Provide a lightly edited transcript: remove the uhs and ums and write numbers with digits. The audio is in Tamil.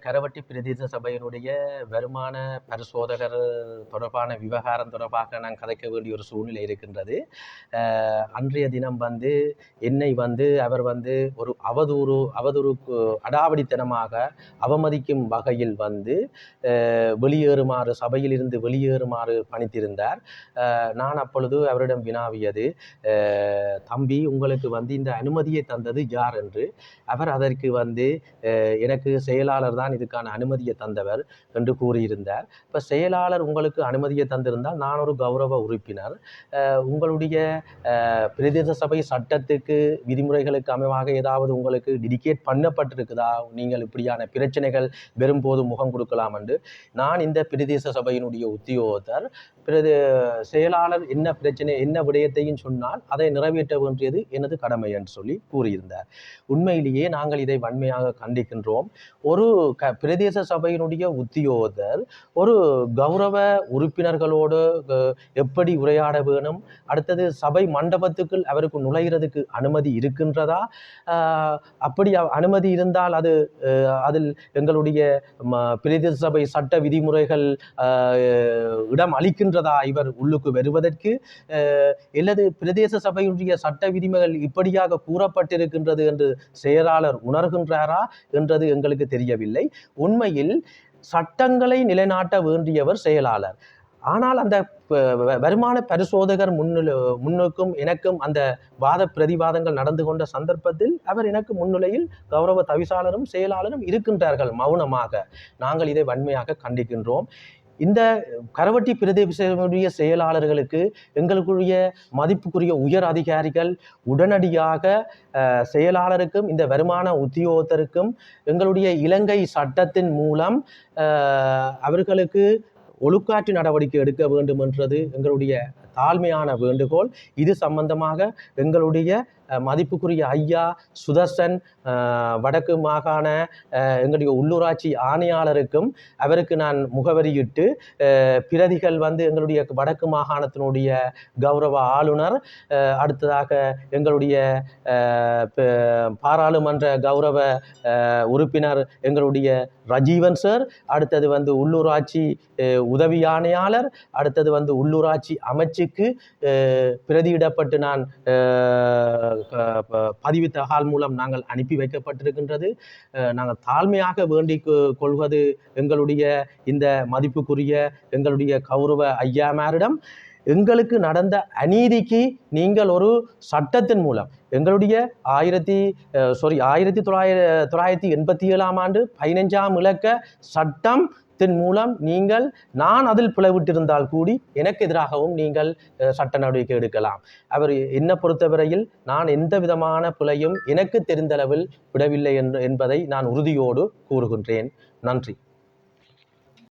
கரவட்டி பிரதேச சபையினுடைய வருமான பரிசோதகர் தொடர்பான விவகாரம் தொடர்பாக நான் கதைக்க வேண்டிய ஒரு சூழ்நிலை இருக்கின்றது. அன்றைய தினம் என்னை அவர் ஒரு அவதூறுக்கு அடாவடித்தனமாக அவமதிக்கும் வகையில் வெளியேறுமாறு சபையிலிருந்து வெளியேறுமாறு பணித்திருந்தார். நான் அப்பொழுது அவரிடம் வினாவியது, தம்பி உங்களுக்கு இந்த அனுமதியை தந்தது யார் என்று. அவர் அதற்கு எனக்கு செயலாளர் தான் இதுக்கான அனுமதியை தந்தவர் என்று கூறியிருந்தார். இப்போ செயலாளர் உங்களுக்கு அனுமதியை தந்திருந்தால் நான் ஒரு கௌரவ உறுப்பினர், உங்களுடைய பிரதேச சபை சட்டத்துக்கு விதிமுறைகளுக்கு அமைவாக ஏதாவது உங்களுக்கு டெடிகேட் பண்ணப்பட்டிருக்குதா, நீங்கள் இப்படியான பிரச்சனைகள் வரும்போது முகம் கொடுக்கலாம் என்று. நான் இந்த பிரதேச சபையினுடைய உத்தியோகத்தர், செயலாளர் என்ன பிரச்சனை என்ன விடயத்தையும் சொன்னால் அதை நிறைவேற்ற வேண்டியது எனது கடமை என்று சொல்லி கூறியிருந்தார். உண்மையிலேயே நாங்கள் இதை வன்மையாக கண்டிக்கின்றோம். ஒரு பிரதேச சபையினுடைய உத்தியோகத்தர் ஒரு கௌரவ உறுப்பினர்களோடு எப்படி உரையாட வேணும், அடுத்தது சபை மண்டபத்துக்குள் அவருக்கு நுழைகிறதுக்கு அனுமதி இருக்கின்றதா, அப்படி அனுமதி இருந்தால் அதில் எங்களுடைய பிரதேச சபை சட்ட விதிமுறைகள் இடம் அளிக்கின்றதா இவர் உள்ளுக்கு வருவதற்கு, அல்லது பிரதேச சபையினுடைய சட்ட விதிமுறைகள் இப்படியாக கூறப்பட்டிருக்கின்றது என்று செயலாளர் உணர்கின்றாரா என்றது எங்களுக்கு தெரியவில்லை. உண்மையில் சட்டங்களை நிலைநாட்ட வேண்டியவர் செயலாளர். ஆனால் அந்த வருமான பரிசோதகர் முன்னுக்கும் எனக்கும் அந்த வாத பிரதிவாதங்கள் நடந்து கொண்ட சந்தர்ப்பத்தில் அவர் எனக்கு முன்னிலையில் கௌரவ தவிசாளரும் செயலாளரும் இருக்கின்றார்கள் மௌனமாக. நாங்கள் இதை வன்மையாக கண்டிக்கின்றோம். இந்த கரவட்டி பிரதேச செயலாளர்களுக்கு எங்களுக்குரிய மதிப்புக்குரிய உயர் அதிகாரிகள் உடனடியாக செயலாளருக்கும் இந்த வருமான உத்தியோகத்தருக்கும் எங்களுடைய இலங்கை சட்டத்தின் மூலம் அவர்களுக்கு ஒழுக்காற்று நடவடிக்கை எடுக்க வேண்டும் என்றது எங்களுடைய தாழ்மையான வேண்டுகோள். இது சம்பந்தமாக எங்களுடைய மதிப்புக்குரிய ஐயா சுதர்சன் வடக்கு மாகாண எங்களுடைய உள்ளூராட்சி ஆணையாளருக்கும் அவருக்கு நான் முகவரியிட்டு பிரதிகள் எங்களுடைய வடக்கு மாகாணத்தினுடைய கௌரவ ஆளுநர், அடுத்ததாக எங்களுடைய பாராளுமன்ற கௌரவ உறுப்பினர் எங்களுடைய ரஜீவன் சார், அடுத்தது உள்ளூராட்சி உதவி ஆணையாளர், அடுத்தது உள்ளூராட்சி அமைச்சுக்கு பிரதியிடப்பட்டு நான் பதிவு தகவல் மூலம் நாங்கள் அனுப்பி வைக்கப்பட்டிருக்கின்றது. நாங்கள் தாழ்மையாக வேண்டிக் கொள்வது எங்களுடைய இந்த மதிப்புக்குரிய எங்களுடைய கௌரவ ஐயாமாரிடம், எங்களுக்கு நடந்த அநீதிக்கு நீங்கள் ஒரு சட்டத்தின் மூலம் எங்களுடைய 1987 ஆண்டு 15ஆம் இலக்க சட்டம் மூலம் நான் அதில் பிளவிட்டிருந்தால் கூடி எனக்கு எதிராகவும் நீங்கள் சட்ட நடவடிக்கை எடுக்கலாம். அவர் என்னை பொறுத்தவரையில் நான் எந்த விதமான பிழையும் எனக்கு தெரிந்தளவில் விடவில்லை என்பதை நான் உறுதியோடு கூறுகின்றேன். நன்றி.